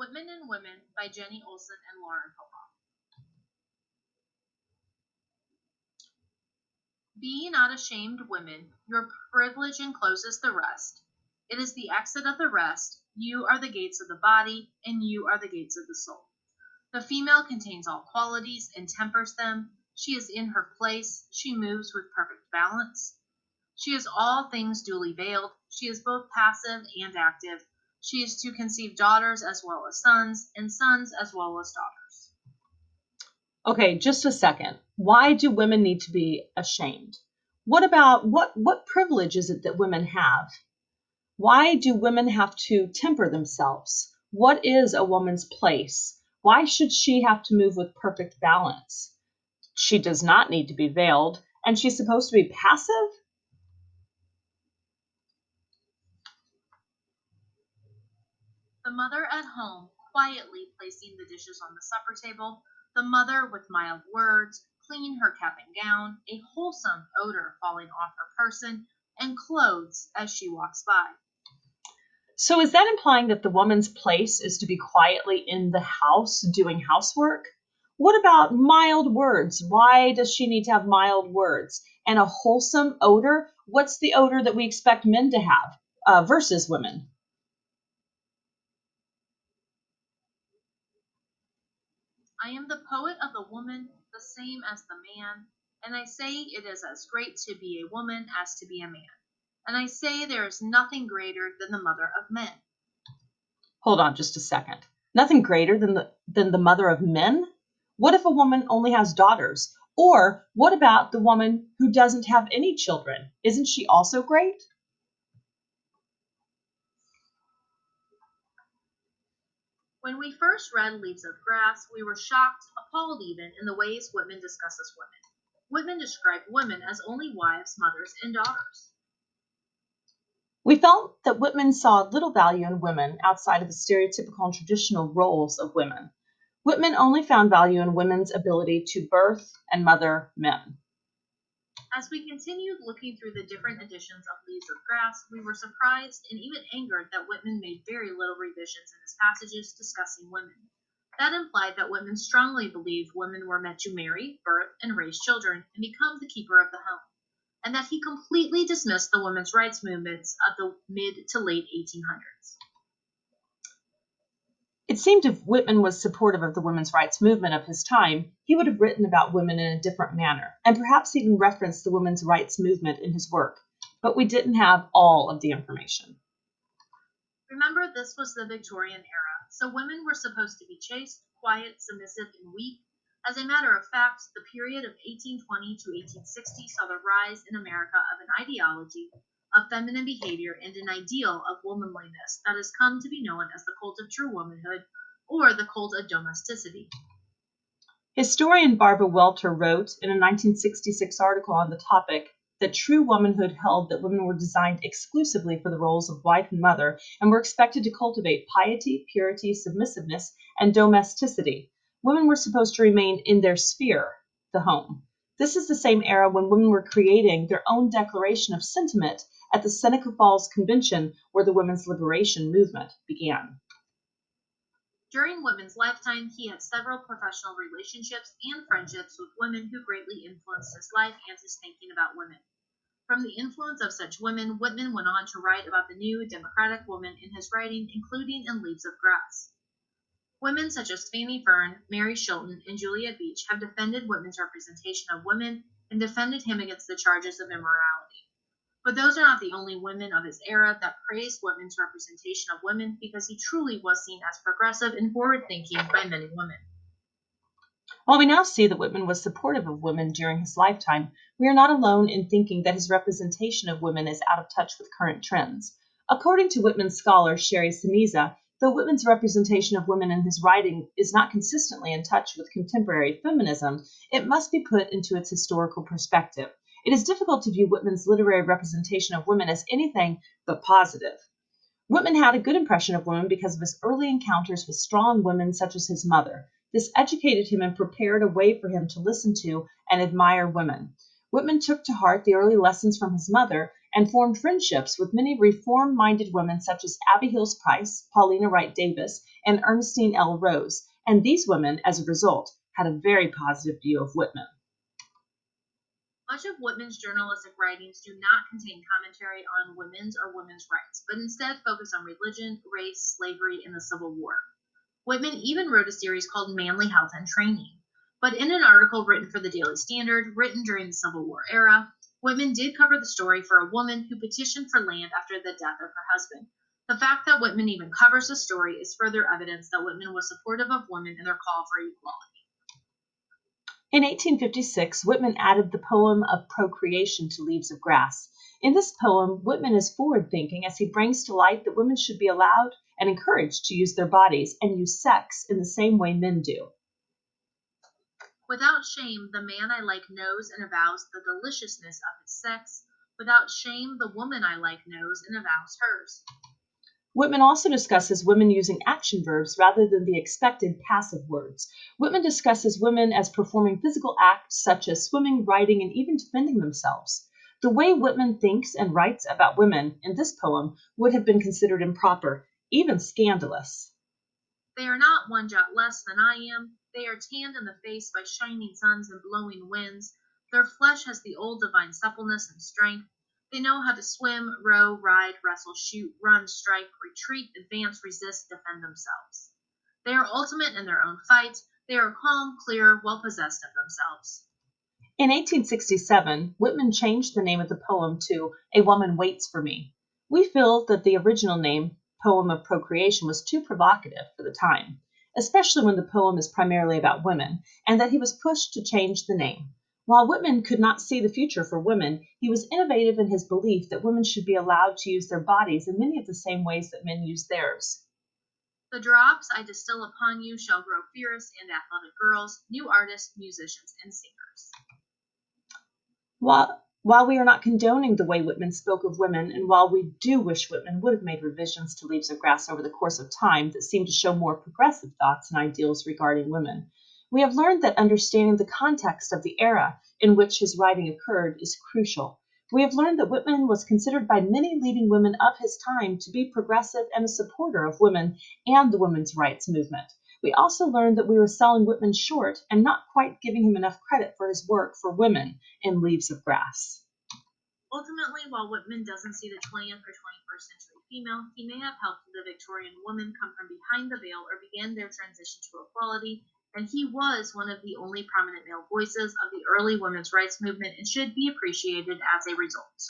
Whitman and Women by Jenny Olson and Lauren Popoff. Be ye not ashamed, women, your privilege encloses the rest. It is the exit of the rest. You are the gates of the body, and you are the gates of the soul. The female contains all qualities and tempers them. She is in her place. She moves with perfect balance. She is all things duly veiled. She is both passive and active. She is to conceive daughters as well as sons, and sons as well as daughters. Okay, just a second. Why do women need to be ashamed? What privilege is it that women have? Why do women have to temper themselves? What is a woman's place? Why should she have to move with perfect balance? She does not need to be veiled, and she's supposed to be passive? The mother at home, quietly placing the dishes on the supper table, the mother with mild words, clean her cap and gown, a wholesome odor falling off her person and clothes as she walks by. So is that implying that the woman's place is to be quietly in the house doing housework? What about mild words? Why does she need to have mild words? And a wholesome odor? What's the odor that we expect men to have versus women? I am the poet of the woman, the same as the man, and I say it is as great to be a woman as to be a man. And I say there is nothing greater than the mother of men. Hold on just a second. Nothing greater than the mother of men? What if a woman only has daughters? Or what about the woman who doesn't have any children? Isn't she also great? When we first read Leaves of Grass, we were shocked, appalled even, in the ways Whitman discusses women. Whitman described women as only wives, mothers, and daughters. We felt that Whitman saw little value in women outside of the stereotypical and traditional roles of women. Whitman only found value in women's ability to birth and mother men. As we continued looking through the different editions of Leaves of Grass, we were surprised and even angered that Whitman made very little revisions in his passages discussing women. That implied that Whitman strongly believed women were meant to marry, birth, and raise children and become the keeper of the home, and that he completely dismissed the women's rights movements of the mid to late 1800s. It seemed if Whitman was supportive of the women's rights movement of his time, he would have written about women in a different manner, and perhaps even referenced the women's rights movement in his work. But we didn't have all of the information. Remember, this was the Victorian era, so women were supposed to be chaste, quiet, submissive, and weak. As a matter of fact, the period of 1820 to 1860 saw the rise in America of an ideology of feminine behavior and an ideal of womanliness that has come to be known as the cult of true womanhood, or the cult of domesticity. Historian Barbara Welter wrote in a 1966 article on the topic that true womanhood held that women were designed exclusively for the roles of wife and mother and were expected to cultivate piety, purity, submissiveness, and domesticity. Women were supposed to remain in their sphere, the home. This is the same era when women were creating their own declaration of sentiment at the Seneca Falls Convention, where the women's liberation movement began. During Whitman's lifetime, he had several professional relationships and friendships with women who greatly influenced his life and his thinking about women. From the influence of such women, Whitman went on to write about the new democratic woman in his writing, including in Leaves of Grass. Women such as Fanny Fern, Mary Shilton, and Juliet Beach have defended Whitman's representation of women and defended him against the charges of immorality. But those are not the only women of his era that praised Whitman's representation of women, because he truly was seen as progressive and forward-thinking by many women. While we now see that Whitman was supportive of women during his lifetime, we are not alone in thinking that his representation of women is out of touch with current trends. According to Whitman scholar Sherry Siniza, though Whitman's representation of women in his writing is not consistently in touch with contemporary feminism, it must be put into its historical perspective. It is difficult to view Whitman's literary representation of women as anything but positive. Whitman had a good impression of women because of his early encounters with strong women such as his mother. This educated him and prepared a way for him to listen to and admire women. Whitman took to heart the early lessons from his mother and formed friendships with many reform-minded women such as Abby Hills Price, Paulina Wright Davis, and Ernestine L. Rose, and these women, as a result, had a very positive view of Whitman. Much of Whitman's journalistic writings do not contain commentary on women's or women's rights, but instead focus on religion, race, slavery, and the Civil War. Whitman even wrote a series called Manly Health and Training. But in an article written for the Daily Standard, written during the Civil War era, Whitman did cover the story for a woman who petitioned for land after the death of her husband. The fact that Whitman even covers the story is further evidence that Whitman was supportive of women in their call for equality. In 1856, Whitman added the poem of Procreation to Leaves of Grass. In this poem, Whitman is forward-thinking as he brings to light that women should be allowed and encouraged to use their bodies and use sex in the same way men do. Without shame, the man I like knows and avows the deliciousness of his sex. Without shame, the woman I like knows and avows hers. Whitman also discusses women using action verbs rather than the expected passive words. Whitman discusses women as performing physical acts such as swimming, riding, and even defending themselves. The way Whitman thinks and writes about women in this poem would have been considered improper, even scandalous. They are not one jot less than I am. They are tanned in the face by shining suns and blowing winds. Their flesh has the old divine suppleness and strength. They know how to swim, row, ride, wrestle, shoot, run, strike, retreat, advance, resist, defend themselves. They are ultimate in their own fight. They are calm, clear, well possessed of themselves. In 1867, Whitman changed the name of the poem to A Woman Waits for Me. We feel that the original name, Poem of Procreation, was too provocative for the time, especially when the poem is primarily about women, and that he was pushed to change the name. While Whitman could not see the future for women, he was innovative in his belief that women should be allowed to use their bodies in many of the same ways that men use theirs. The drops I distill upon you shall grow fierce and athletic girls, new artists, musicians, and singers. While we are not condoning the way Whitman spoke of women, and while we do wish Whitman would have made revisions to Leaves of Grass over the course of time that seem to show more progressive thoughts and ideals regarding women, we have learned that understanding the context of the era in which his writing occurred is crucial. We have learned that Whitman was considered by many leading women of his time to be progressive and a supporter of women and the women's rights movement. We also learned that we were selling Whitman short and not quite giving him enough credit for his work for women in Leaves of Grass. Ultimately, while Whitman doesn't see the 20th or 21st century female, he may have helped the Victorian woman come from behind the veil or begin their transition to equality, and he was one of the only prominent male voices of the early women's rights movement and should be appreciated as a result.